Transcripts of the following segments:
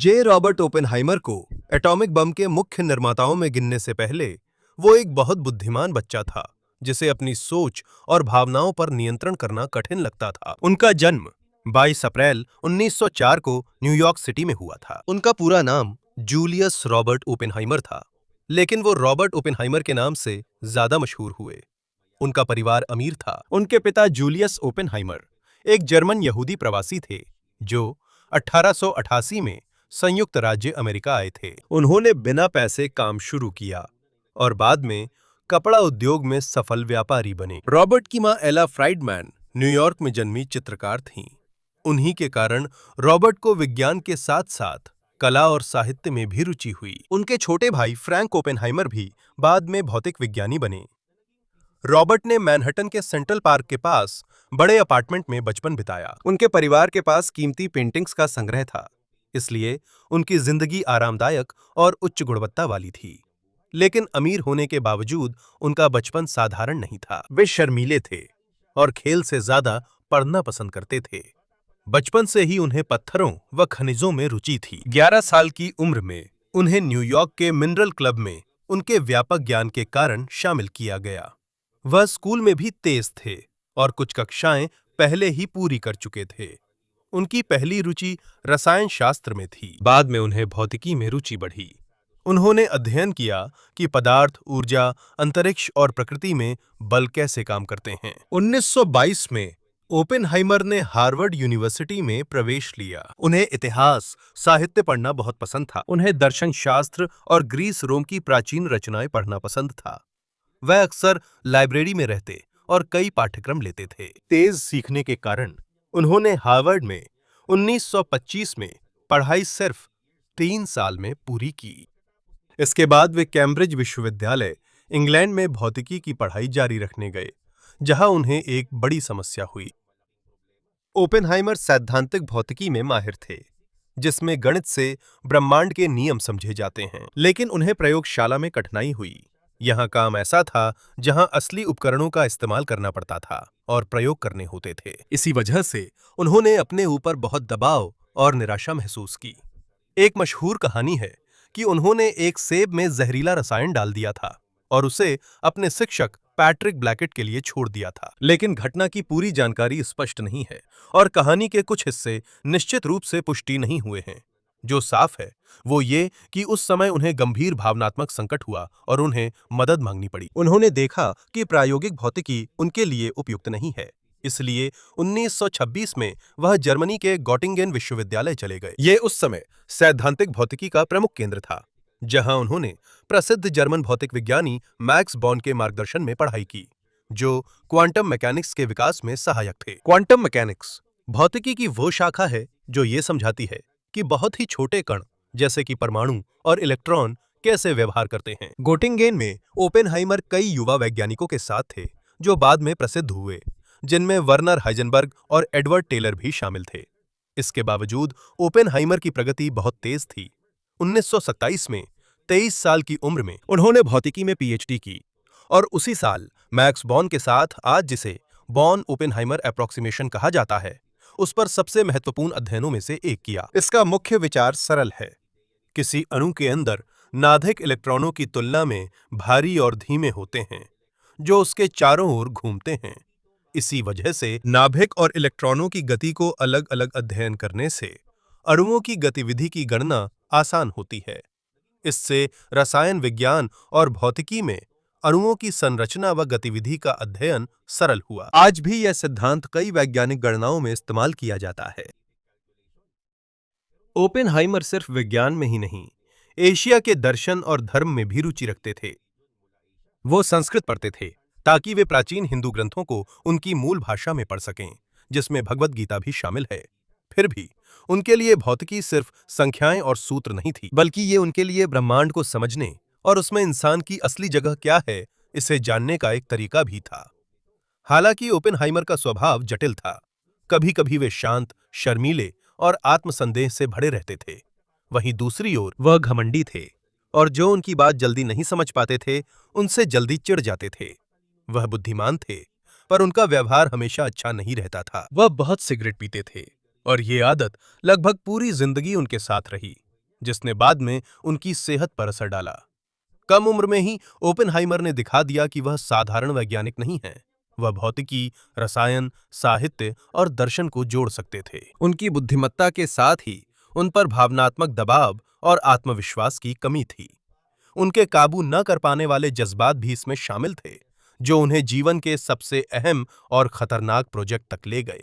जे Robert Oppenheimer को atomic bomb के मुख्य निर्माताओं में गिनने से पहले वो एक बहुत बुद्धिमान बच्चा था जिसे अपनी सोच और भावनाओं पर नियंत्रण करना कठिन लगता था। उनका जन्म 22 अप्रैल 1904 को न्यूयॉर्क सिटी में हुआ था। उनका पूरा नाम जूलियस रॉबर्ट ओपेनहाइमर था, लेकिन वो रॉबर्ट ओपेनहाइमर के नाम से ज्यादा मशहूर हुए। उनका परिवार अमीर था। उनके पिता जूलियस ओपेनहाइमर एक जर्मन यहूदी प्रवासी थे जो 1888 में संयुक्त राज्य अमेरिका आए थे। उन्होंने बिना पैसे काम शुरू किया और बाद में कपड़ा उद्योग में सफल व्यापारी बने। रॉबर्ट की मां एला फ्राइडमैन न्यूयॉर्क में जन्मी चित्रकार थीं। उन्हीं के कारण रॉबर्ट को विज्ञान के साथ-साथ कला और साहित्य में भी रुचि हुई। उनके छोटे भाई फ्रैंक ओपेनहाइमर भी बाद में भौतिक विज्ञानी बने। रॉबर्ट ने मैनहट्टन के सेंट्रल पार्क के पास बड़े अपार्टमेंट में बचपन बिताया। उनके परिवार के पास कीमती पेंटिंग्स का संग्रह था, इसलिए उनकी जिंदगी आरामदायक और उच्च गुणवत्ता वाली थी। लेकिन अमीर होने के बावजूद उनका बचपन साधारण नहीं था। वे शर्मीले थे और खेल से ज्यादा पढ़ना पसंद करते थे। बचपन से ही उन्हें पत्थरों व खनिजों में रुचि थी। 11 साल की उम्र में उन्हें न्यूयॉर्क के मिनरल क्लब में उनके व्यापक ज्ञान के कारण शामिल किया गया। वह स्कूल में भी तेज थे और कुछ कक्षाएं पहले ही पूरी कर चुके थे। उनकी पहली रुचि रसायन शास्त्र में थी। बाद में उन्हें भौतिकी में रुचि बढ़ी। उन्होंने अध्ययन किया कि पदार्थ, ऊर्जा, अंतरिक्ष और प्रकृति में बल कैसे काम करते हैं। 1922 में ओपेनहाइमर ने हार्वर्ड यूनिवर्सिटी में प्रवेश लिया। उन्हें इतिहास, साहित्य पढ़ना बहुत पसंद था। उन्हें दर्शन शास्त्र और ग्रीस रोम की प्राचीन रचनाएं पढ़ना पसंद था। वह अक्सर लाइब्रेरी में रहते और कई पाठ्यक्रम लेते थे। तेज सीखने के कारण उन्होंने हार्वर्ड में 1925 में पढ़ाई सिर्फ 3 साल में पूरी की। इसके बाद वे कैम्ब्रिज विश्वविद्यालय, इंग्लैंड में भौतिकी की पढ़ाई जारी रखने गए, जहां उन्हें एक बड़ी समस्या हुई। ओपेनहाइमर सैद्धांतिक भौतिकी में माहिर थे, जिसमें गणित से ब्रह्मांड के नियम समझे जाते हैं। लेकिन उन्हें प्रयोगशाला में कठिनाई हुई। यहाँ काम ऐसा था जहाँ असली उपकरणों का इस्तेमाल करना पड़ता था और प्रयोग करने होते थे। इसी वजह से उन्होंने अपने ऊपर बहुत दबाव और निराशा महसूस की। एक मशहूर कहानी है कि उन्होंने एक सेब में जहरीला रसायन डाल दिया था और उसे अपने शिक्षक पैट्रिक ब्लैकेट के लिए छोड़ दिया था। लेकिन घटना की पूरी जानकारी स्पष्ट नहीं है और कहानी के कुछ हिस्से निश्चित रूप से पुष्टि नहीं हुए हैं। जो साफ है वो ये कि उस समय उन्हें गंभीर भावनात्मक संकट हुआ और उन्हें मदद मांगनी पड़ी। उन्होंने देखा कि प्रायोगिक भौतिकी उनके लिए उपयुक्त नहीं है, इसलिए 1926 में वह जर्मनी के गॉटिंगेन विश्वविद्यालय चले गए। ये उस समय सैद्धांतिक भौतिकी का प्रमुख केंद्र था, जहां उन्होंने प्रसिद्ध जर्मन भौतिक विज्ञानी मैक्स बॉर्न के मार्गदर्शन में पढ़ाई की, जो क्वांटम मैकेनिक्स के विकास में सहायक थे। क्वांटम मैकेनिक्स भौतिकी की वो शाखा है जो ये समझाती है कि बहुत ही छोटे कण जैसे कि परमाणु और इलेक्ट्रॉन कैसे व्यवहार करते हैं। गोटिंगेन में ओपेनहाइमर कई युवा वैज्ञानिकों के साथ थे जो बाद में प्रसिद्ध हुए, जिनमें वर्नर हाइजेनबर्ग और एडवर्ड टेलर भी शामिल थे। इसके बावजूद ओपेनहाइमर की प्रगति बहुत तेज थी। 1927 में 23 साल की उम्र में उन्होंने भौतिकी में पीएचडी की और उसी साल मैक्स बॉर्न के साथ आज जिसे बॉर्न ओपेनहाइमर एप्रोक्सीमेशन कहा जाता है, उस पर सबसे महत्वपूर्ण अध्ययनों में से एक किया। इसका मुख्य विचार सरल है। किसी अणु के अंदर नाभिक इलेक्ट्रॉनों की तुलना में भारी और धीमे होते हैं, जो उसके चारों ओर घूमते हैं। इसी वजह से नाभिक और इलेक्ट्रॉनों की गति को अलग-अलग अध्ययन करने से अणुओं की गतिविधि की गणना आसान होती है। इससे रसायन विज्ञान और भौतिकी में अणुओं की संरचना व गतिविधि का अध्ययन सरल हुआ। आज भी यह सिद्धांत कई वैज्ञानिक गणनाओं में इस्तेमाल किया जाता है। ओपेनहाइमर सिर्फ विज्ञान में ही नहीं, एशिया के दर्शन और धर्म में भी रुचि रखते थे। वो संस्कृत पढ़ते थे ताकि वे प्राचीन हिंदू ग्रंथों को उनकी मूल भाषा में पढ़ सकें, जिसमें भगवद गीता भी शामिल है। फिर भी उनके लिए भौतिकी सिर्फ संख्याएं और सूत्र नहीं थी, बल्कि ये उनके लिए ब्रह्मांड को समझने और उसमें इंसान की असली जगह क्या है, इसे जानने का एक तरीका भी था। हालांकि ओपेनहाइमर का स्वभाव जटिल था। कभी-कभी वे शांत, शर्मीले और आत्मसंदेह से भरे रहते थे। वहीं दूसरी ओर वह घमंडी थे और जो उनकी बात जल्दी नहीं समझ पाते थे, उनसे जल्दी चिढ़ जाते थे। वह बुद्धिमान थे, पर उनका व्यवहार हमेशा अच्छा नहीं रहता था। वह बहुत सिगरेट पीते थे और ये आदत लगभग पूरी जिंदगी उनके साथ रही। जिसने बाद में उनकी सेहत पर असर डाला। कम उम्र में ही ओपेनहाइमर ने दिखा दिया कि वह साधारण वैज्ञानिक नहीं है। वह भौतिकी, रसायन, साहित्य और दर्शन को जोड़ सकते थे। उनकी बुद्धिमत्ता के साथ ही उन पर भावनात्मक दबाव और आत्मविश्वास की कमी थी। उनके काबू न कर पाने वाले जज्बात भी इसमें शामिल थे, जो उन्हें जीवन के सबसे अहम और खतरनाक प्रोजेक्ट तक ले गए।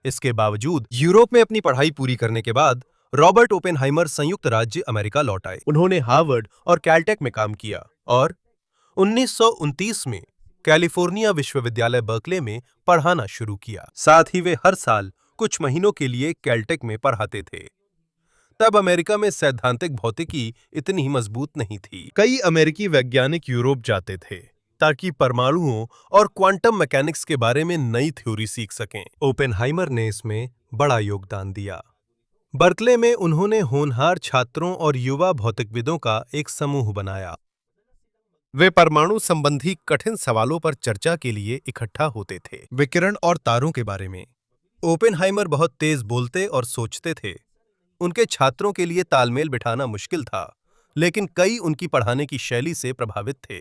इसके बावजूद यूरोप में अपनी पढ़ाई पूरी करने के बाद रॉबर्ट ओपेनहाइमर संयुक्त राज्य अमेरिका लौट आए। उन्होंने हार्वर्ड और कैलटेक में काम किया और 1929 में कैलिफोर्निया विश्वविद्यालय बर्कले में पढ़ाना शुरू किया। साथ ही वे हर साल कुछ महीनों के लिए कैलटेक में पढ़ाते थे। तब अमेरिका में सैद्धांतिक भौतिकी इतनी मजबूत नहीं थी। कई अमेरिकी वैज्ञानिक यूरोप जाते थे ताकि परमाणुओं और क्वांटम मैकेनिक्स के बारे में नई थ्योरी सीख सकें। ओपेनहाइमर ने इसमें बड़ा योगदान दिया। बर्कले में उन्होंने होनहार छात्रों और युवा भौतिकविदों का एक समूह बनाया। वे परमाणु संबंधी कठिन सवालों पर चर्चा के लिए इकट्ठा होते थे। विकिरण और तारों के बारे में ओपेनहाइमर बहुत तेज बोलते और सोचते थे। उनके छात्रों के लिए तालमेल बिठाना मुश्किल था, लेकिन कई उनकी पढ़ाने की शैली से प्रभावित थे।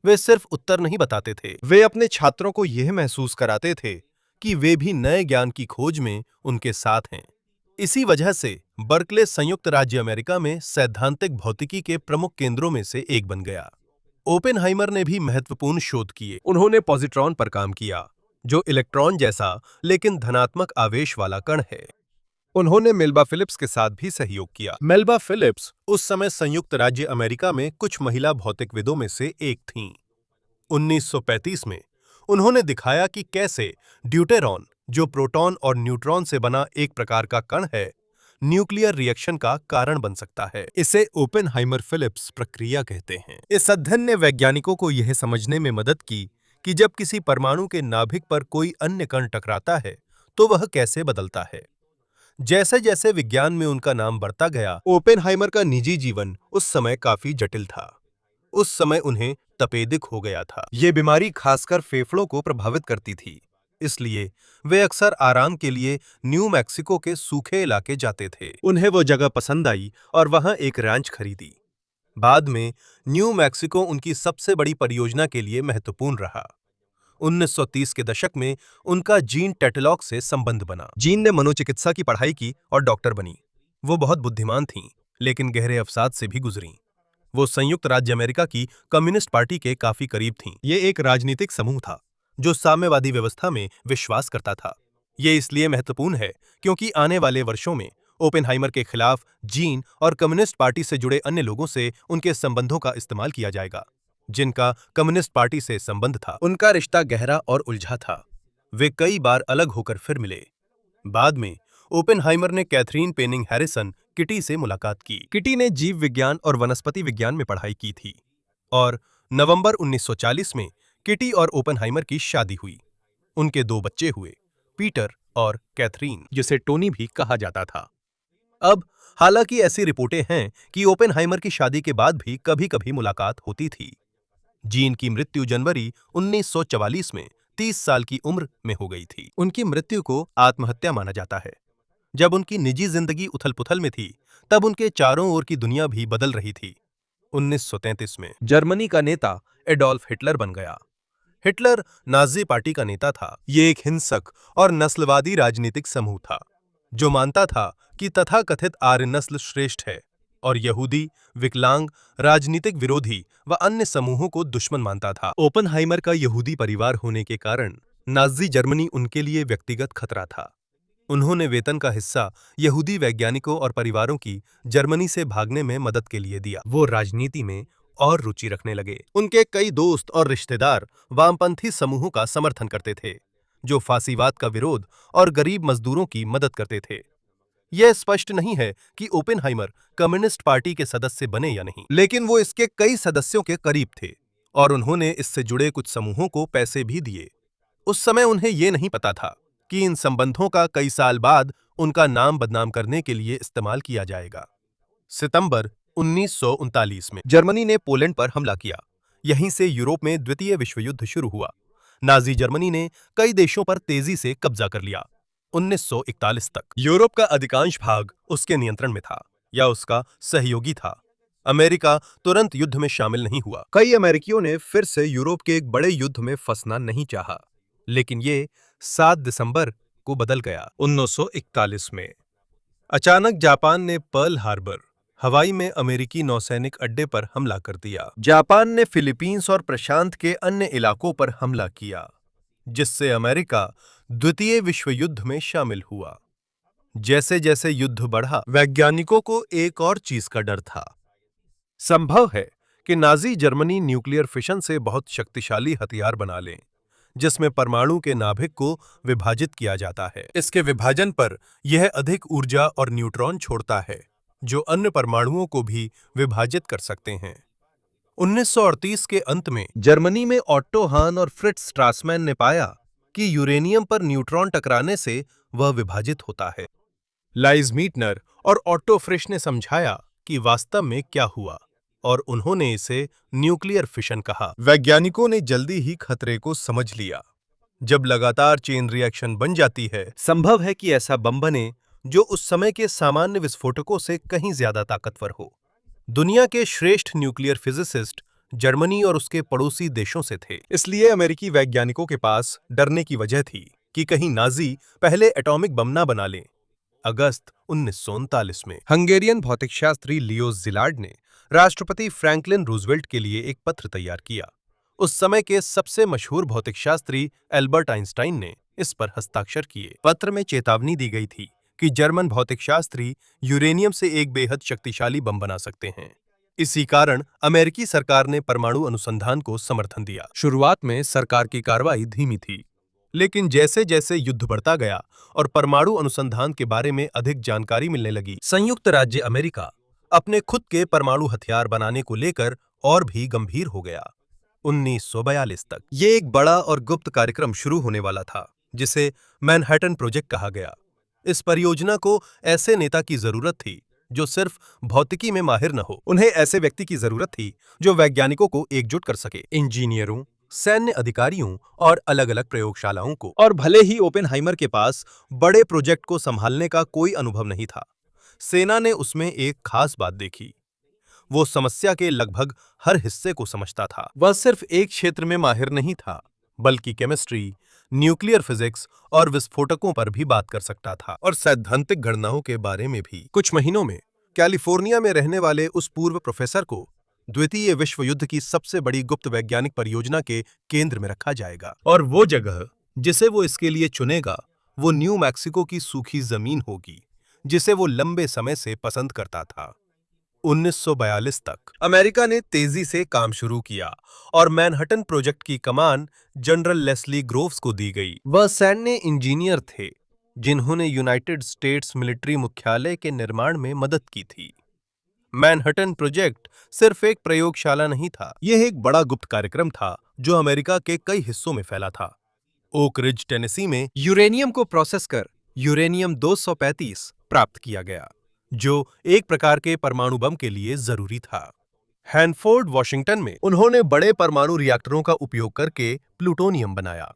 वे सिर्फ उत्तर नहीं बताते थे, वे अपने छात्रों को यह महसूस कराते थे कि वे भी नए ज्ञान की खोज में उनके साथ हैं। इसी वजह से बर्कले संयुक्त राज्य अमेरिका में सैद्धांतिक भौतिकी के प्रमुख केंद्रों में से एक बन गया। ओपेनहाइमर ने भी महत्वपूर्ण शोध किए। उन्होंने पॉजिट्रॉन पर काम किया, जो इलेक्ट्रॉन जैसा लेकिन धनात्मक आवेश वाला कण है। उन्होंने मेल्बा फिलिप्स के साथ भी सहयोग किया। मेल्बा फिलिप्स उस समय संयुक्त राज्य अमेरिका में कुछ महिला भौतिकविदों में से एक थीं। 1935 में उन्होंने दिखाया कि कैसे ड्यूटेरॉन, जो प्रोटॉन और न्यूट्रॉन से बना एक प्रकार का कण है, न्यूक्लियर रिएक्शन का कारण बन सकता है। इसे ओपेनहाइमर फिलिप्स प्रक्रिया कहते हैं। इस अध्ययन ने वैज्ञानिकों को यह समझने में मदद की कि जब किसी परमाणु के नाभिक पर कोई अन्य कण टकराता है तो वह कैसे बदलता है। जैसे जैसे विज्ञान में उनका नाम बढ़ता गया, ओपेनहाइमर का निजी जीवन उस समय काफी जटिल था। उस समय उन्हें तपेदिक हो गया था। ये बीमारी खासकर फेफड़ों को प्रभावित करती थी, इसलिए वे अक्सर आराम के लिए न्यू मैक्सिको के सूखे इलाके जाते थे। उन्हें वो जगह पसंद आई और वहां एक रैंच खरीदी। बाद में न्यू मैक्सिको उनकी सबसे बड़ी परियोजना के लिए महत्वपूर्ण रहा। 1930 के दशक में उनका जीन टेटलॉक से संबंध बना। जीन ने मनोचिकित्सा की पढ़ाई की और डॉक्टर बनी। वो बहुत बुद्धिमान थीं, लेकिन गहरे अवसाद से भी गुजरीं। वो संयुक्त राज्य अमेरिका की कम्युनिस्ट पार्टी के काफी करीब थीं। ये एक राजनीतिक समूह था जो साम्यवादी व्यवस्था में विश्वास करता था। ये इसलिए महत्वपूर्ण है क्योंकि आने वाले वर्षों में ओपेनहाइमर के खिलाफ जीन और कम्युनिस्ट पार्टी से जुड़े अन्य लोगों से उनके संबंधों का इस्तेमाल किया जाएगा, जिनका कम्युनिस्ट पार्टी से संबंध था। उनका रिश्ता गहरा और उलझा था। वे कई बार अलग होकर फिर मिले। बाद में ओपेनहाइमर ने कैथरीन पेनिंग हैरिसन किटी से मुलाकात की। किटी ने जीव विज्ञान और वनस्पति विज्ञान में पढ़ाई की थी और नवंबर 1940 में किटी और ओपेनहाइमर की शादी हुई। उनके 2 बच्चे हुए, पीटर और कैथरीन, जिसे टोनी भी कहा जाता था। अब हालांकि ऐसी रिपोर्टें हैं कि ओपेनहाइमर की शादी के बाद भी कभी-कभी मुलाकात होती थी। जीन की मृत्यु जनवरी 1944 में 30 साल की उम्र में हो गई थी। उनकी मृत्यु को आत्महत्या माना जाता है। जब उनकी निजी जिंदगी उथल-पुथल में थी, तब उनके चारों ओर की दुनिया भी बदल रही थी। 1933 में जर्मनी का नेता एडोल्फ हिटलर बन गया। हिटलर नाजी पार्टी का नेता था। ये एक हिंसक और नस्लवादी राजनीतिक समूह था, जो मानता था कि तथाकथित आर्य नस्ल श्रेष्ठ है और यहूदी, विकलांग, राजनीतिक विरोधी व अन्य समूहों को दुश्मन मानता था। ओपेनहाइमर का यहूदी परिवार होने के कारण नाजी जर्मनी उनके लिए व्यक्तिगत खतरा था। उन्होंने वेतन का हिस्सा यहूदी वैज्ञानिकों और परिवारों की जर्मनी से भागने में मदद के लिए दिया। वो राजनीति में और रुचि रखने लगे। उनके कई दोस्त और रिश्तेदार वामपंथी समूहों का समर्थन करते थे, जो फांसीवाद का विरोध और गरीब मजदूरों की मदद करते थे। यह स्पष्ट नहीं है कि ओपेनहाइमर कम्युनिस्ट पार्टी के सदस्य बने या नहीं, लेकिन वो इसके कई सदस्यों के करीब थे और उन्होंने इससे जुड़े कुछ समूहों को पैसे भी दिए। उस समय उन्हें यह नहीं पता था कि इन संबंधों का कई साल बाद उनका नाम बदनाम करने के लिए इस्तेमाल किया जाएगा। सितंबर 1939 में जर्मनी ने पोलैंड पर हमला किया। यहीं से यूरोप में द्वितीय विश्व युद्ध शुरू हुआ। नाजी जर्मनी ने कई देशों पर तेजी से कब्जा कर लिया। 1941 तक यूरोप का अधिकांश भाग उसके नियंत्रण में था। या उसका सहयोगी था। अमेरिका तुरंत युद्ध में शामिल नहीं हुआ। कई अमेरिकियों ने फिर से यूरोप के एक बड़े युद्ध में फंसना नहीं चाहा, लेकिन ये 7 दिसंबर को बदल गया। 1941 में अचानक जापान ने पर्ल हार्बर, हवाई में अमेरिकी नौसैनिक अड्डे पर हमला कर दिया। जापान ने फिलीपींस और प्रशांत के अन्य इलाकों पर हमला किया, जिससे अमेरिका द्वितीय विश्व युद्ध में शामिल हुआ। जैसे जैसे युद्ध बढ़ा, वैज्ञानिकों को एक और चीज का डर था। संभव है कि नाजी जर्मनी न्यूक्लियर फिशन से बहुत शक्तिशाली हथियार बना लें, जिसमें परमाणु के नाभिक को विभाजित किया जाता है। इसके विभाजन पर यह अधिक ऊर्जा और न्यूट्रॉन छोड़ता है, जो अन्य परमाणुओं को भी विभाजित कर सकते हैं। 1938 के अंत में जर्मनी में ऑट्टो हान और फ्रिट्ज स्ट्रासमैन ने पाया कि यूरेनियम पर न्यूट्रॉन टकराने से वह विभाजित होता है। लाइज मीटनर और ऑट्टो फ्रिश ने समझाया कि वास्तव में क्या हुआ, और उन्होंने इसे न्यूक्लियर फिशन कहा। वैज्ञानिकों ने जल्दी ही खतरे को समझ लिया। जब लगातार चेन रिएक्शन बन जाती है, संभव है कि ऐसा बम बने जो उस समय के सामान्य विस्फोटकों से कहीं ज्यादा ताकतवर हो। दुनिया के श्रेष्ठ न्यूक्लियर फिजिसिस्ट जर्मनी और उसके पड़ोसी देशों से थे, इसलिए अमेरिकी वैज्ञानिकों के पास डरने की वजह थी कि कहीं नाजी पहले एटॉमिक बम ना बना लें। अगस्त 1939 में हंगेरियन भौतिकशास्त्री लियो ज़िलार्ड ने राष्ट्रपति फ्रैंकलिन रूजवेल्ट के लिए एक पत्र तैयार किया। उस समय के सबसे मशहूर भौतिकशास्त्री एल्बर्ट आइंस्टाइन ने इस पर हस्ताक्षर किए। पत्र में चेतावनी दी गई थी कि जर्मन भौतिकशास्त्री यूरेनियम से एक बेहद शक्तिशाली बम बना सकते हैं। इसी कारण अमेरिकी सरकार ने परमाणु अनुसंधान को समर्थन दिया। शुरुआत में सरकार की कार्रवाई धीमी थी, लेकिन जैसे जैसे युद्ध बढ़ता गया और परमाणु अनुसंधान के बारे में अधिक जानकारी मिलने लगी, संयुक्त राज्य अमेरिका अपने खुद के परमाणु हथियार बनाने को लेकर और भी गंभीर हो गया। 1942 तक ये एक बड़ा और गुप्त कार्यक्रम शुरू होने वाला था, जिसे मैनहट्टन प्रोजेक्ट कहा गया। इस परियोजना को ऐसे नेता की जरूरत थी जो सिर्फ भौतिकी में माहिर न हो। उन्हें ऐसे व्यक्ति की जरूरत थी जो वैज्ञानिकों को एकजुट कर सके, इंजीनियरों, सैन्य अधिकारियों और अलग अलग प्रयोगशालाओं को। और भले ही ओपेनहाइमर के पास बड़े प्रोजेक्ट को संभालने का कोई अनुभव नहीं था, सेना ने उसमें एक खास बात देखी। वो समस्या के लगभग हर हिस्से को समझता था। वह सिर्फ एक क्षेत्र में माहिर नहीं था, बल्कि केमिस्ट्री, न्यूक्लियर फिजिक्स और विस्फोटकों पर भी बात कर सकता था, और सैद्धांतिक गणनाओं के बारे में भी। कुछ महीनों में कैलिफोर्निया में रहने वाले उस पूर्व प्रोफेसर को द्वितीय विश्व युद्ध की सबसे बड़ी गुप्त वैज्ञानिक परियोजना के केंद्र में रखा जाएगा, और वो जगह जिसे वो इसके लिए चुनेगा वो न्यू मैक्सिको की सूखी जमीन होगी, जिसे वो लंबे समय से पसंद करता था। 1942 तक अमेरिका ने तेजी से काम शुरू किया और मैनहट्टन प्रोजेक्ट की कमान जनरल लेस्ली ग्रोव्स को दी गई। वह सैन्य इंजीनियर थे जिन्होंने यूनाइटेड स्टेट्स मिलिट्री मुख्यालय के निर्माण में मदद की थी। मैनहट्टन प्रोजेक्ट सिर्फ एक प्रयोगशाला नहीं था, यह एक बड़ा गुप्त कार्यक्रम था जो अमेरिका के कई हिस्सों में फैला था। ओक रिज, टेनेसी में यूरेनियम को प्रोसेस कर यूरेनियम 235 प्राप्त किया गया, जो एक प्रकार के परमाणु बम के लिए जरूरी था। हैनफोर्ड, वॉशिंगटन में उन्होंने बड़े परमाणु रिएक्टरों का उपयोग करके प्लूटोनियम बनाया।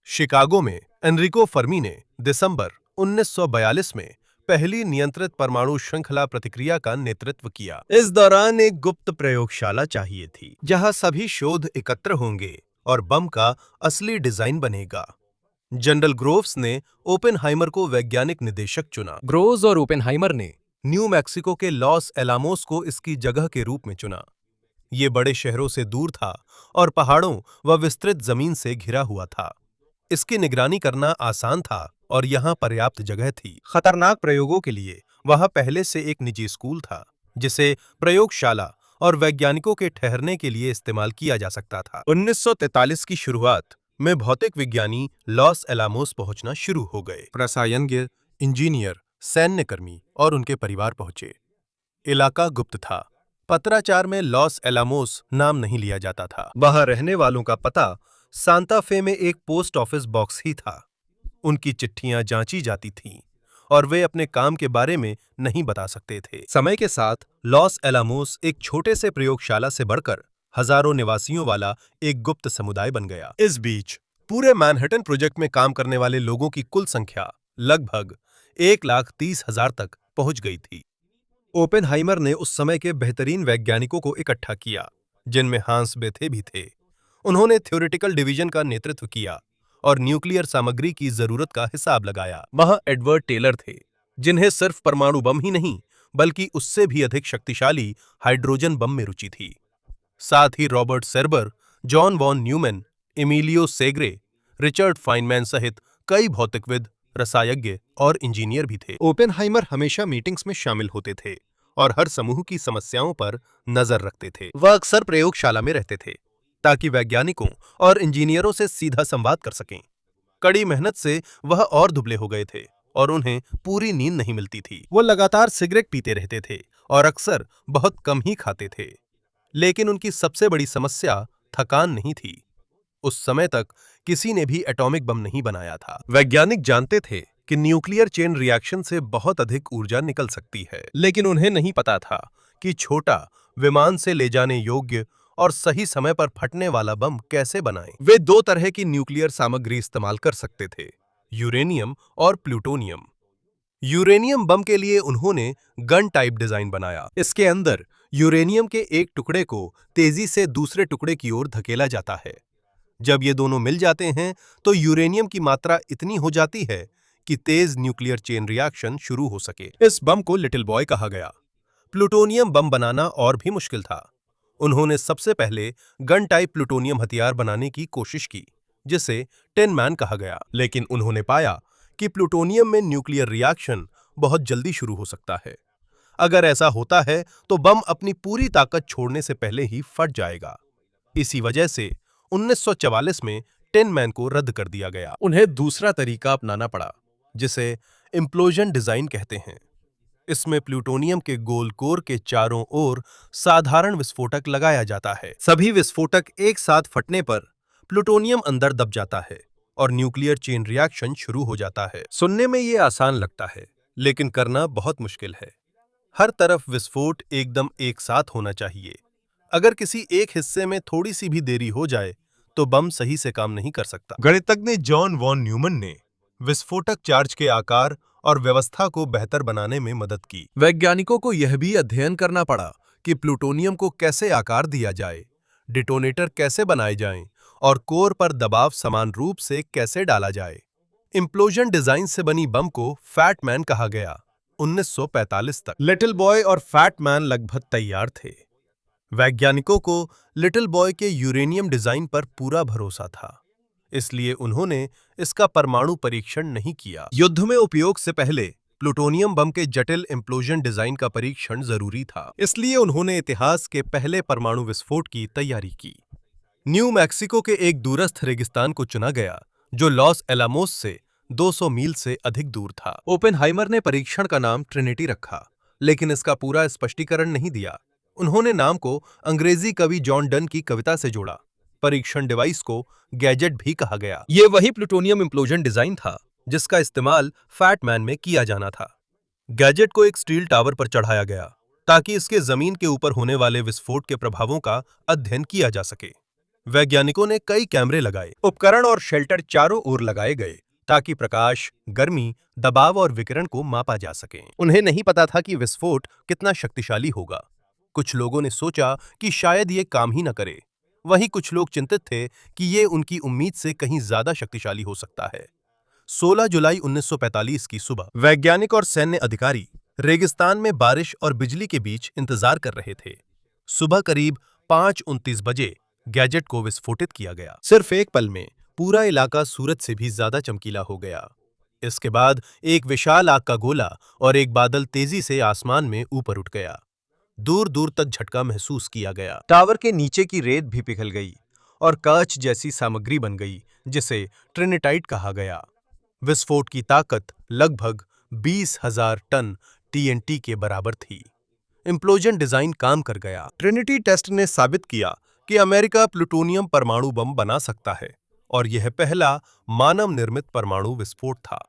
शिकागो में एनरिको फर्मी ने दिसंबर 1942 में पहली नियंत्रित परमाणु श्रृंखला प्रतिक्रिया का नेतृत्व किया। इस दौरान एक गुप्त प्रयोगशाला चाहिए थी जहां सभी शोध एकत्र होंगे और बम का असली डिजाइन बनेगा। जनरल ग्रोव्स ने ओपेनहाइमर को वैज्ञानिक निदेशक चुना। ग्रोव्स और ओपेनहाइमर ने न्यू मैक्सिको के लॉस एलामोस को इसकी जगह के रूप में चुना। ये बड़े शहरों से दूर था और पहाड़ों व विस्तृत जमीन से घिरा हुआ था। इसकी निगरानी करना आसान था और यहाँ पर्याप्त जगह थी। खतरनाक प्रयोगों के लिए वहाँ पहले से एक निजी स्कूल था, जिसे प्रयोगशाला और वैज्ञानिकों के ठहरने के लिए इस्तेमाल किया जा सकता था। 1943 की शुरुआत में भौतिक विज्ञानी लॉस एलामोस पहुंचना शुरू हो गए। रसायनज्ञ, इंजीनियर, सैन्यकर्मी और उनके परिवार पहुंचे। इलाका गुप्त था। पत्राचार में लॉस एलामोस नाम नहीं लिया जाता था। वहां रहने वालों का पता सांता फे में एक पोस्ट ऑफिस बॉक्स ही था। उनकी चिट्ठियां जांची जाती थीं और वे अपने काम के बारे में नहीं बता सकते थे। समय के साथ लॉस एलामोस एक छोटे से प्रयोगशाला से बढ़कर हजारों निवासियों वाला एक गुप्त समुदाय बन गया। इस बीच पूरे मैनहट्टन प्रोजेक्ट में काम करने वाले लोगों की कुल संख्या लगभग 1,30,000 तक पहुंच गई थी। ओपेनहाइमर ने उस समय के बेहतरीन वैज्ञानिकों को इकट्ठा किया, जिनमें हांस बेथे भी थे। उन्होंने थ्योरेटिकल डिवीजन का नेतृत्व किया और न्यूक्लियर सामग्री की जरूरत का हिसाब लगाया। वह एडवर्ड टेलर थे, जिन्हें सिर्फ परमाणु बम ही नहीं बल्कि उससे भी अधिक शक्तिशाली हाइड्रोजन बम में रुचि थी। साथ ही Robert Serber, John von Neumann, Emilio Segre, Richard Feynman सहित कई भौतिकविद, रसायज्ञ और इंजीनियर भी थे। ओपेनहाइमर हमेशा मीटिंग्स में शामिल होते थे और हर समूह की समस्याओं पर नजर रखते थे। वह अक्सर प्रयोगशाला में रहते थे ताकि वैज्ञानिकों और इंजीनियरों से सीधा संवाद कर सकें। कड़ी मेहनत से वह और दुबले हो गए थे और उन्हें पूरी नींद नहीं मिलती थी। वो लगातार सिगरेट पीते रहते थे और अक्सर बहुत कम ही खाते थे। लेकिन उनकी सबसे बड़ी समस्या थकान नहीं थी। उस समय तक किसी ने भी एटॉमिक बम नहीं बनाया था। वैज्ञानिक जानते थे कि न्यूक्लियर चेन रिएक्शन से बहुत अधिक ऊर्जा निकल सकती है, लेकिन उन्हें नहीं पता था कि छोटा, विमान से ले जाने योग्य और सही समय पर फटने वाला बम कैसे बनाएं। वे दो तरह की न्यूक्लियर सामग्री इस्तेमाल कर सकते थे, यूरेनियम और प्लूटोनियम। यूरेनियम बम के लिए उन्होंने गन टाइप डिजाइन बनाया। इसके अंदर यूरेनियम के एक टुकड़े को तेजी से दूसरे टुकड़े की ओर धकेला जाता है। जब ये दोनों मिल जाते हैं तो यूरेनियम की मात्रा इतनी हो जाती है कि तेज न्यूक्लियर चेन रिएक्शन शुरू हो सके। इस बम को लिटिल बॉय कहा गया। प्लूटोनियम बम बनाना और भी मुश्किल था। उन्होंने सबसे पहले गन टाइप प्लूटोनियम हथियार बनाने की कोशिश की, जिसे टिन मैन कहा गया, लेकिन उन्होंने पाया कि प्लूटोनियम में न्यूक्लियर रिएक्शन बहुत जल्दी शुरू हो सकता है। अगर ऐसा होता है तो बम अपनी पूरी ताकत छोड़ने से पहले ही फट जाएगा। इसी वजह से 1944 में टिन मैन को रद्द कर दिया गया। उन्हें दूसरा तरीका अपनाना पड़ा, जिसे इम्प्लोजन डिजाइन कहते हैं। इसमें प्लूटोनियम के गोल कोर के चारों ओर साधारण विस्फोटक लगाया जाता है। सभी विस्फोटक एक साथ फटने पर प्लूटोनियम अंदर दब जाता है और न्यूक्लियर चेन रिएक्शन शुरू हो जाता है। सुनने में ये आसान लगता है, लेकिन करना बहुत मुश्किल है। हर तरफ विस्फोट एकदम एक साथ होना चाहिए। अगर किसी एक हिस्से में थोड़ी सी भी देरी हो जाए तो बम सही से काम नहीं कर सकता। गणितज्ञ जॉन वॉन न्यूमैन ने विस्फोटक चार्ज के आकार और व्यवस्था को बेहतर बनाने में मदद की। वैज्ञानिकों को यह भी अध्ययन करना पड़ा कि प्लूटोनियम को कैसे आकार दिया जाए, डिटोनेटर कैसे बनाए जाएं और कोर पर दबाव समान रूप से कैसे डाला जाए। इम्प्लोजन डिजाइन से बनी बम को फैट मैन कहा गया। 1945 तक लिटिल बॉय और फैट मैन लगभग तैयार थे। वैज्ञानिकों को लिटिल बॉय के यूरेनियम डिजाइन पर पूरा भरोसा था, इसलिए उन्होंने इसका परमाणु परीक्षण नहीं किया। युद्ध में उपयोग से पहले प्लूटोनियम बम के जटिल इम्प्लोजन डिजाइन का परीक्षण जरूरी था, इसलिए उन्होंने इतिहास के पहले परमाणु विस्फोट की तैयारी की। न्यू मैक्सिको के एक दूरस्थ रेगिस्तान को चुना गया, जो लॉस एलामोस से 200 मील से अधिक दूर था। ओपेनहाइमर ने परीक्षण का नाम ट्रिनिटी रखा, लेकिन इसका पूरा स्पष्टीकरण नहीं दिया। उन्होंने नाम को अंग्रेजी कवि जॉन डन की कविता से जोड़ा। परीक्षण डिवाइस को गैजेट भी कहा गया। यह वही प्लूटोनियम इम्प्लोजन डिजाइन था जिसका इस्तेमाल फैट मैन में किया जाना था। गैजेट को एक स्टील टावर पर चढ़ाया गया ताकि इसके जमीन के ऊपर होने वाले विस्फोट के प्रभावों का अध्ययन किया जा सके। वैज्ञानिकों ने कई कैमरे लगाए, उपकरण और शेल्टर चारों ओर लगाए गए ताकि प्रकाश, गर्मी, दबाव और विकिरण को मापा जा सके। उन्हें नहीं पता था कि विस्फोट कितना शक्तिशाली होगा। कुछ लोगों ने सोचा कि शायद ये काम ही न करे। वहीं कुछ लोग चिंतित थे कि ये उनकी उम्मीद से कहीं ज्यादा शक्तिशाली हो सकता है। 16 जुलाई 1945 की सुबह वैज्ञानिक और सैन्य अधिकारी रेगिस्तान में बारिश और बिजली के बीच इंतजार कर रहे थे। सुबह करीब 5:29 बजे गैजेट को विस्फोटित किया गया। सिर्फ एक पल में पूरा इलाका सूरज से भी ज्यादा चमकीला हो गया। इसके बाद एक विशाल आग का गोला और एक बादल तेजी से आसमान में ऊपर उठ गया। दूर दूर तक झटका महसूस किया गया। टावर के नीचे की रेत भी पिघल गई और कांच जैसी सामग्री बन गई, जिसे ट्रिनिटाइट कहा गया। विस्फोट की ताकत लगभग 20,000 टन टीएनटी के बराबर थी। इम्प्लोजन डिजाइन काम कर गया। ट्रिनिटी टेस्ट ने साबित किया कि अमेरिका प्लूटोनियम परमाणु बम बना सकता है और यह पहला मानव निर्मित परमाणु विस्फोट था।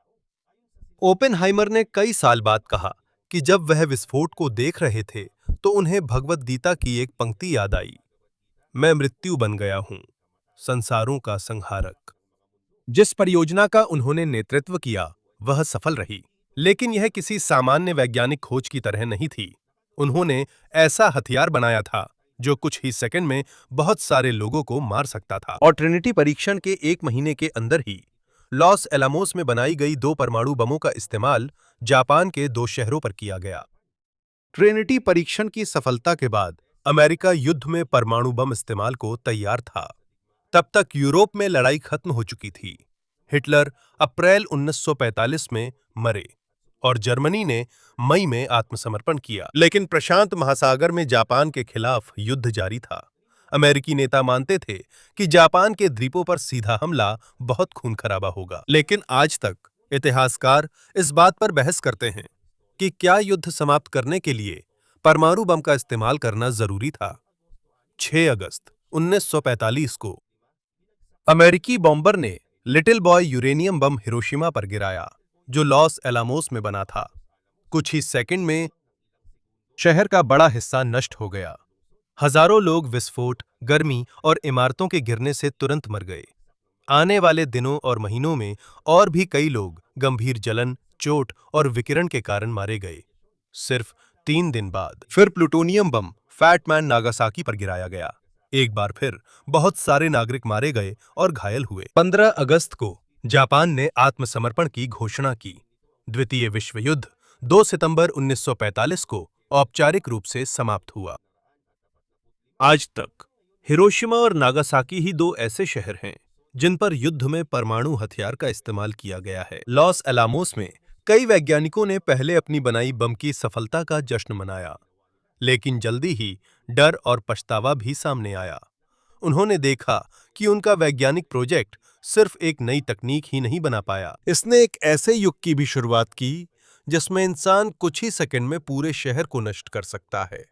ओपेनहाइमर ने कई साल बाद कहा कि जब वह विस्फोट को देख रहे थे तो उन्हें भगवद गीता की एक पंक्ति याद आई, मैं मृत्यु बन गया हूं, संसारों का संहारक। जिस परियोजना का उन्होंने नेतृत्व किया वह सफल रही, लेकिन यह किसी सामान्य वैज्ञानिक खोज की तरह नहीं थी। उन्होंने ऐसा हथियार बनाया था जो कुछ ही सेकंड में बहुत सारे लोगों को मार सकता था। और ट्रिनिटी परीक्षण के 1 महीने के अंदर ही लॉस एलामोस में बनाई गई 2 परमाणु बमों का इस्तेमाल जापान के 2 शहरों पर किया गया। ट्रिनिटी परीक्षण की सफलता के बाद अमेरिका युद्ध में परमाणु बम इस्तेमाल को तैयार था। तब तक यूरोप में लड़ाई खत्म हो चुकी थी। हिटलर अप्रैल 1945 में मरे और जर्मनी ने मई में आत्मसमर्पण किया। लेकिन प्रशांत महासागर में जापान के खिलाफ युद्ध जारी था। अमेरिकी नेता मानते थे कि जापान के द्वीपों पर सीधा हमला बहुत खून खराबा होगा। लेकिन आज तक इतिहासकार इस बात पर बहस करते हैं कि क्या युद्ध समाप्त करने के लिए परमाणु बम का इस्तेमाल करना जरूरी था। 6 अगस्त 1945 को अमेरिकी बॉम्बर ने लिटिल बॉय यूरेनियम बम हिरोशिमा पर गिराया, जो लॉस एलामोस में बना था। कुछ ही सेकंड में शहर का बड़ा हिस्सा नष्ट हो गया। हजारों लोग विस्फोट, गर्मी और इमारतों के गिरने से तुरंत मर गए। आने वाले दिनों और महीनों में और भी कई लोग गंभीर जलन, चोट और विकिरण के कारण मारे गए। सिर्फ 3 दिन बाद फिर प्लूटोनियम बम फैटमैन नागासाकी पर गिराया गया। एक बार फिर बहुत सारे नागरिक मारे गए और घायल हुए। 15 अगस्त को जापान ने आत्मसमर्पण की घोषणा की। द्वितीय विश्व युद्ध 2 सितंबर 1945 को औपचारिक रूप से समाप्त हुआ। आज तक हिरोशिमा और नागासाकी ही 2 ऐसे शहर हैं जिन पर युद्ध में परमाणु हथियार का इस्तेमाल किया गया है। लॉस एलामोस में कई वैज्ञानिकों ने पहले अपनी बनाई बम की सफलता का जश्न मनाया, लेकिन जल्दी ही डर और पछतावा भी सामने आया। उन्होंने देखा कि उनका वैज्ञानिक प्रोजेक्ट सिर्फ एक नई तकनीक ही नहीं बना पाया, इसने एक ऐसे युग की भी शुरुआत की जिसमें इंसान कुछ ही सेकंड में पूरे शहर को नष्ट कर सकता है।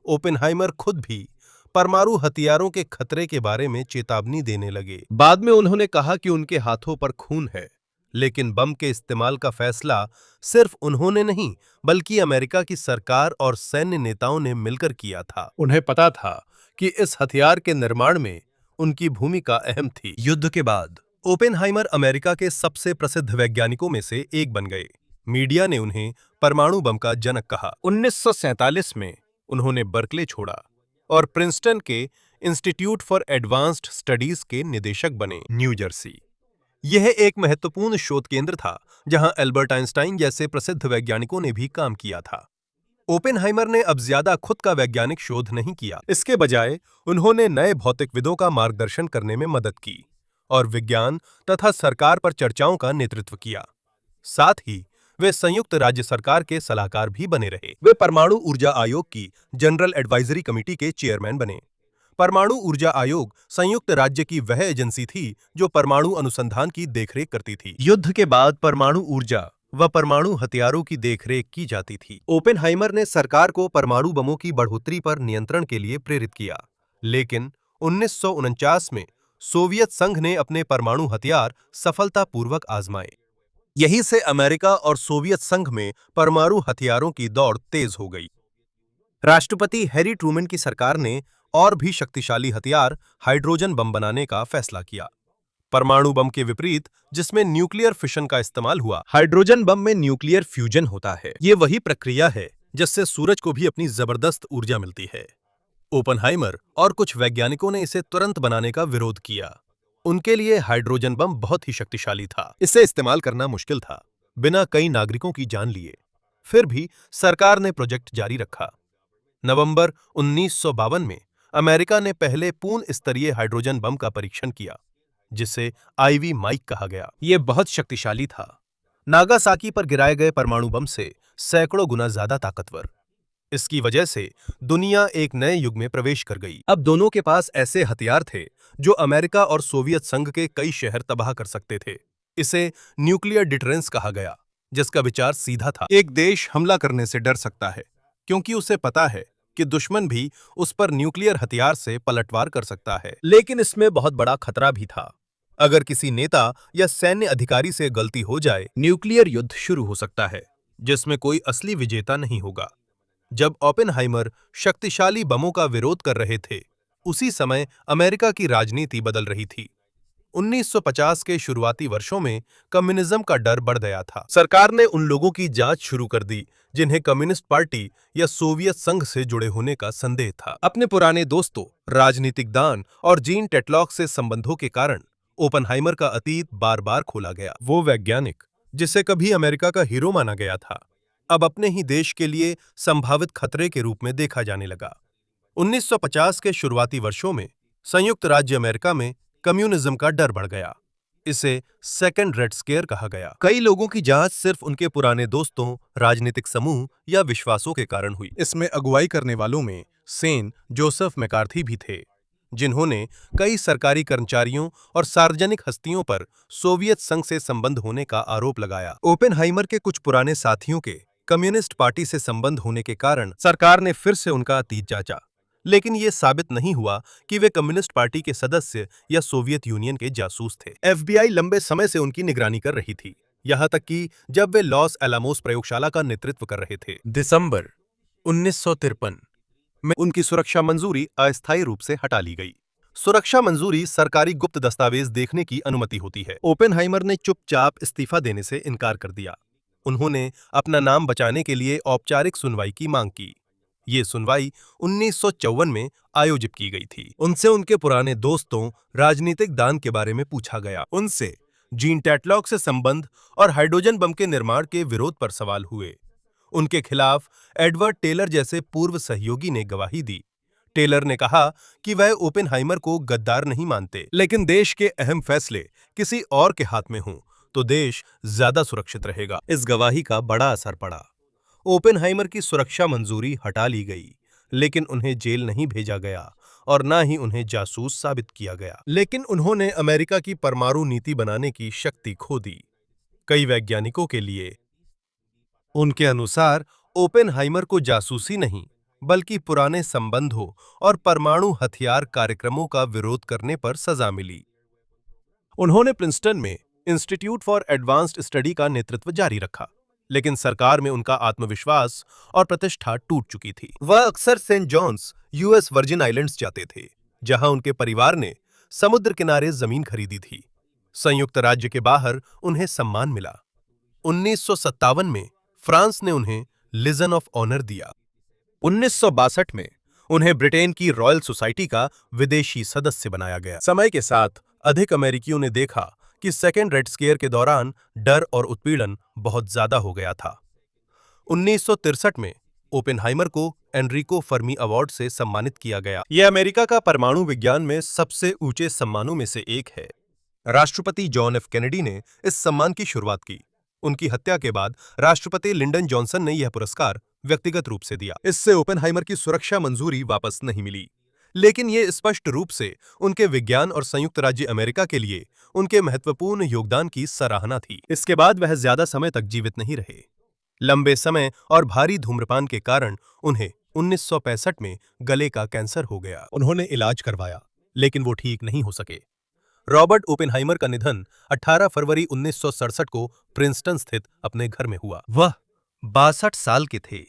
ओपेनहाइमर खुद भी परमाणु हथियारों के खतरे के बारे में चेतावनी देने लगे। बाद में उन्होंने कहा कि उनके हाथों पर खून है, लेकिन बम के इस्तेमाल का फैसला सिर्फ उन्होंने नहीं, बल्कि अमेरिका की सरकार और सैन्य नेताओं ने मिलकर किया था। उन्हें पता था कि इस हथियार के निर्माण में उनकी भूमिका अहम थी। युद्ध के बाद ओपेनहाइमर अमेरिका के सबसे प्रसिद्ध वैज्ञानिकों में से एक बन गए। मीडिया ने उन्हें परमाणु बम का जनक कहा। 1947 में उन्होंने बर्कले छोड़ा और प्रिंसटन के इंस्टीट्यूट फॉर एडवांस्ड स्टडीज के निदेशक बने, न्यू जर्सी। यह एक महत्वपूर्ण शोध केंद्र था जहां एल्बर्ट आइंस्टाइन जैसे प्रसिद्ध वैज्ञानिकों ने भी काम किया था। ओपेनहाइमर ने अब ज्यादा खुद का वैज्ञानिक शोध नहीं किया, इसके बजाय उन्होंने नए भौतिकविदों का मार्गदर्शन करने में मदद की और विज्ञान तथा सरकार पर चर्चाओं का नेतृत्व किया। साथ ही वे संयुक्त राज्य सरकार के सलाहकार भी बने रहे। वे परमाणु ऊर्जा आयोग की जनरल एडवाइजरी कमेटी के चेयरमैन बने। परमाणु ऊर्जा आयोग संयुक्त राज्य की वह एजेंसी थी जो परमाणु अनुसंधान की देखरेख करती थी। युद्ध के बाद परमाणु ऊर्जा व परमाणु हथियारों की देखरेख की जाती थी। ओपेनहाइमर ने सरकार को परमाणु बमों की बढ़ोतरी पर नियंत्रण के लिए प्रेरित किया, लेकिन 1949 में सोवियत संघ ने अपने परमाणु हथियार सफलतापूर्वक आजमाए। यहीं से अमेरिका और सोवियत संघ में परमाणु हथियारों की दौड़ तेज हो गई। राष्ट्रपति हैरी ट्रूमैन की सरकार ने और भी शक्तिशाली हथियार हाइड्रोजन बम बनाने का फैसला किया। परमाणु बम के विपरीत, जिसमें न्यूक्लियर फिशन का इस्तेमाल हुआ, हाइड्रोजन बम में न्यूक्लियर फ्यूजन होता है। ये वही प्रक्रिया है जिससे सूरज को भी अपनी जबरदस्त ऊर्जा मिलती है। ओपेनहाइमर और कुछ वैज्ञानिकों ने इसे तुरंत बनाने का विरोध किया। उनके लिए हाइड्रोजन बम बहुत ही शक्तिशाली था, इसे इस्तेमाल करना मुश्किल था, बिना कई नागरिकों की जान लिए। फिर भी सरकार ने प्रोजेक्ट जारी रखा। नवंबर 1952 में अमेरिका ने पहले पूर्ण स्तरीय हाइड्रोजन बम का परीक्षण किया, जिसे आईवी माइक कहा गया। यह बहुत शक्तिशाली था, नागासाकी पर गिराए गए परमाणु बम से सैकड़ों गुना ज्यादा ताकतवर। इसकी वजह से दुनिया एक नए युग में प्रवेश कर गई। अब दोनों के पास ऐसे हथियार थे जो अमेरिका और सोवियत संघ के कई शहर तबाह कर सकते थे। इसे न्यूक्लियर डिटरेंस कहा गया, जिसका विचार सीधा था। एक देश हमला करने से डर सकता है क्योंकि उसे पता है कि दुश्मन भी उस पर न्यूक्लियर हथियार से पलटवार कर सकता है। लेकिन इसमें बहुत बड़ा खतरा भी था। अगर किसी नेता या सैन्य अधिकारी से गलती हो जाए, न्यूक्लियर युद्ध शुरू हो सकता है, जिसमें कोई असली विजेता नहीं होगा। जब ओपेनहाइमर शक्तिशाली बमों का विरोध कर रहे थे, उसी समय अमेरिका की राजनीति बदल रही थी। 1950 के शुरुआती वर्षों में कम्युनिज्म का डर बढ़ गया था। सरकार ने उन लोगों की जांच शुरू कर दी जिन्हें कम्युनिस्ट पार्टी या सोवियत संघ से जुड़े होने का संदेह था। अपने पुराने दोस्तों, राजनीतिक दान और जीन टेटलॉक से संबंधों के कारण ओपेनहाइमर का अतीत बार-बार खोला गया। वो वैज्ञानिक जिसे कभी अमेरिका का हीरो माना गया था, अब अपने ही देश के लिए संभावित खतरे के रूप में देखा जाने लगा। 1950 के शुरुआती वर्षों में संयुक्त राज्य अमेरिका में कम्युनिज्म का डर बढ़ गया। इसे सेकेंड रेड स्केयर कहा गया। कई लोगों की जांच सिर्फ उनके पुराने दोस्तों, राजनीतिक समूह या विश्वासों के कारण हुई। इसमें अगुवाई करने वालों में सेन जोसेफ मैकार्थी भी थे, जिन्होंने कई सरकारी कर्मचारियों और सार्वजनिक हस्तियों पर सोवियत संघ से संबंध होने का आरोप लगाया। ओपेनहाइमर के कुछ पुराने साथियों के कम्युनिस्ट पार्टी से संबंध होने के कारण सरकार ने फिर से उनका अतीत जांचा, लेकिन यह साबित नहीं हुआ कि वे कम्युनिस्ट पार्टी के सदस्य या सोवियत यूनियन के जासूस थे। एफबीआई लंबे समय से उनकी निगरानी कर रही थी, यहां तक कि जब वे लॉस एलामोस प्रयोगशाला का नेतृत्व कर रहे थे। दिसंबर 1953 में उनकी सुरक्षा मंजूरी अस्थायी रूप से हटा ली गई। सुरक्षा मंजूरी सरकारी गुप्त दस्तावेज देखने की अनुमति होती है। ओपेनहाइमर ने चुपचाप इस्तीफा देने से इनकार कर दिया। उन्होंने अपना नाम बचाने के लिए औपचारिक सुनवाई की मांग की। ये सुनवाई 1954 में आयोजित की गई थी। उनसे उनके पुराने दोस्तों, राजनीतिक दान के बारे में पूछा गया। उनसे जीन टेटलॉक से संबंध और हाइड्रोजन बम के निर्माण के विरोध पर सवाल हुए। उनके खिलाफ एडवर्ड टेलर जैसे पूर्व सहयोगी ने गवाही दी। टेलर ने कहा कि वह ओपेनहाइमर को गद्दार नहीं मानते, लेकिन देश के अहम फैसले किसी और के हाथ में हों तो देश ज्यादा सुरक्षित रहेगा। इस गवाही का बड़ा असर पड़ा। ओपेनहाइमर की सुरक्षा मंजूरी हटा ली गई, लेकिन उन्हें जेल नहीं भेजा गया और न ही उन्हें जासूस साबित किया गया। लेकिन उन्होंने अमेरिका की परमाणु नीति बनाने की शक्ति खो दी। कई वैज्ञानिकों के लिए उनके अनुसार ओपेनहाइमर को जासूसी नहीं, बल्कि पुराने संबंधों और परमाणु हथियार कार्यक्रमों का विरोध करने पर सजा मिली। उन्होंने प्रिंसटन में इंस्टीट्यूट फॉर एडवांस्ड स्टडी का नेतृत्व जारी रखा, लेकिन सरकार में उनका आत्मविश्वास और प्रतिष्ठा टूट चुकी थी। वह अक्सर Saint John's, US Virgin Islands जाते थे, जहां उनके परिवार ने समुद्र किनारे जमीन खरीदी थी। संयुक्त राज्य के बाहर उन्हें सम्मान मिला। 1957 में फ्रांस ने उन्हें लीजन ऑफ ऑनर दिया। 1962 में उन्हें ब्रिटेन की रॉयल सोसाइटी का विदेशी सदस्य बनाया गया। समय के साथ अधिक अमेरिकियों ने देखा कि सेकेंड रेड स्केयर के दौरान डर और उत्पीड़न बहुत ज्यादा हो गया था। 1963 में ओपेनहाइमर को एनरिको फर्मी अवार्ड से सम्मानित किया गया। यह अमेरिका का परमाणु विज्ञान में सबसे ऊंचे सम्मानों में से एक है। राष्ट्रपति जॉन एफ कैनेडी ने इस सम्मान की शुरुआत की। उनकी हत्या के बाद राष्ट्रपति लिंडन जॉनसन ने यह पुरस्कार व्यक्तिगत रूप से दिया। इससे ओपेनहाइमर की सुरक्षा मंजूरी वापस नहीं मिली, लेकिन यह स्पष्ट रूप से उनके विज्ञान और संयुक्त राज्य अमेरिका के लिए उनके महत्वपूर्ण योगदान की सराहना थी। इसके बाद वह ज्यादा समय तक जीवित नहीं रहे। लंबे समय और भारी धूम्रपान के कारण उन्हें 1965 में गले का कैंसर हो गया। उन्होंने इलाज करवाया, लेकिन वो ठीक नहीं हो सके। रॉबर्ट ओपेनहाइमर का निधन 18 फरवरी 1967 को प्रिंसटन स्थित अपने घर में हुआ। वह 62 साल के थे।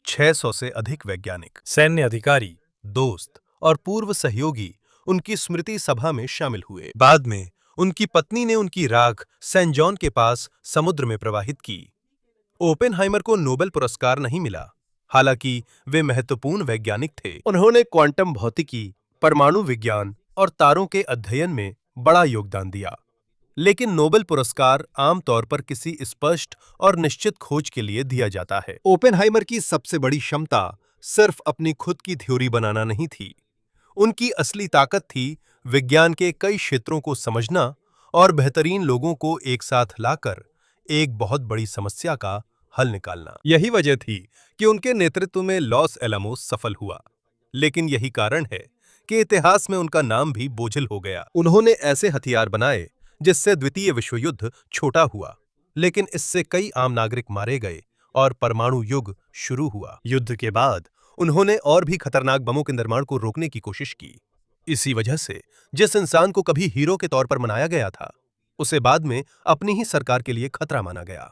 600 से अधिक वैज्ञानिक, सैन्य अधिकारी, दोस्त और पूर्व सहयोगी उनकी स्मृति सभा में शामिल हुए। बाद में उनकी पत्नी ने उनकी राख सेंट जॉन के पास समुद्र में प्रवाहित की। ओपेनहाइमर को नोबेल पुरस्कार नहीं मिला, हालांकि वे महत्वपूर्ण वैज्ञानिक थे। उन्होंने क्वांटम भौतिकी, परमाणु विज्ञान और तारों के अध्ययन में बड़ा योगदान दिया, लेकिन नोबेल पुरस्कार आमतौर पर किसी स्पष्ट और निश्चित खोज के लिए दिया जाता है। ओपेनहाइमर की सबसे बड़ी क्षमता सिर्फ अपनी खुद की थ्योरी बनाना नहीं थी। उनकी असली ताकत थी विज्ञान के कई क्षेत्रों को समझना और बेहतरीन लोगों को एक साथ लाकर एक बहुत बड़ी समस्या का हल निकालना। यही वजह थी कि उनके नेतृत्व में लॉस एलामोस सफल हुआ, लेकिन यही कारण है कि इतिहास में उनका नाम भी बोझिल हो गया। उन्होंने ऐसे हथियार बनाए जिससे द्वितीय विश्व युद्ध छोटा हुआ, लेकिन इससे कई आम नागरिक मारे गए और परमाणु युग शुरू हुआ। युद्ध के बाद उन्होंने और भी खतरनाक बमों के निर्माण को रोकने की कोशिश की। इसी वजह से जिस इंसान को कभी हीरो के तौर पर मनाया गया था, उसे बाद में अपनी ही सरकार के लिए खतरा माना गया।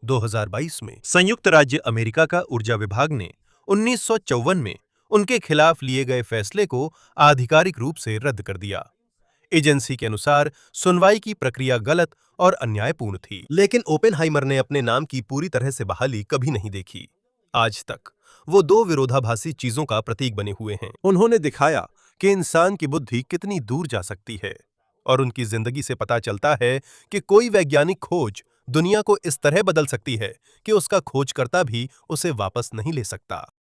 2022 में संयुक्त राज्य अमेरिका का ऊर्जा विभाग ने 1954 में उनके खिलाफ लिए गए फैसले को आधिकारिक रूप से रद्द कर दिया। एजेंसी के अनुसार सुनवाई की प्रक्रिया गलत और अन्यायपूर्ण थी। लेकिन ओपेनहाइमर ने अपने नाम की पूरी तरह से बहाली कभी नहीं देखी। आज तक वो दो विरोधाभासी चीजों का प्रतीक बने हुए हैं। उन्होंने दिखाया कि इंसान की बुद्धि कितनी दूर जा सकती है, और उनकी जिंदगी से पता चलता है कि कोई वैज्ञानिक खोज दुनिया को इस तरह बदल सकती है कि उसका खोजकर्ता भी उसे वापस नहीं ले सकता।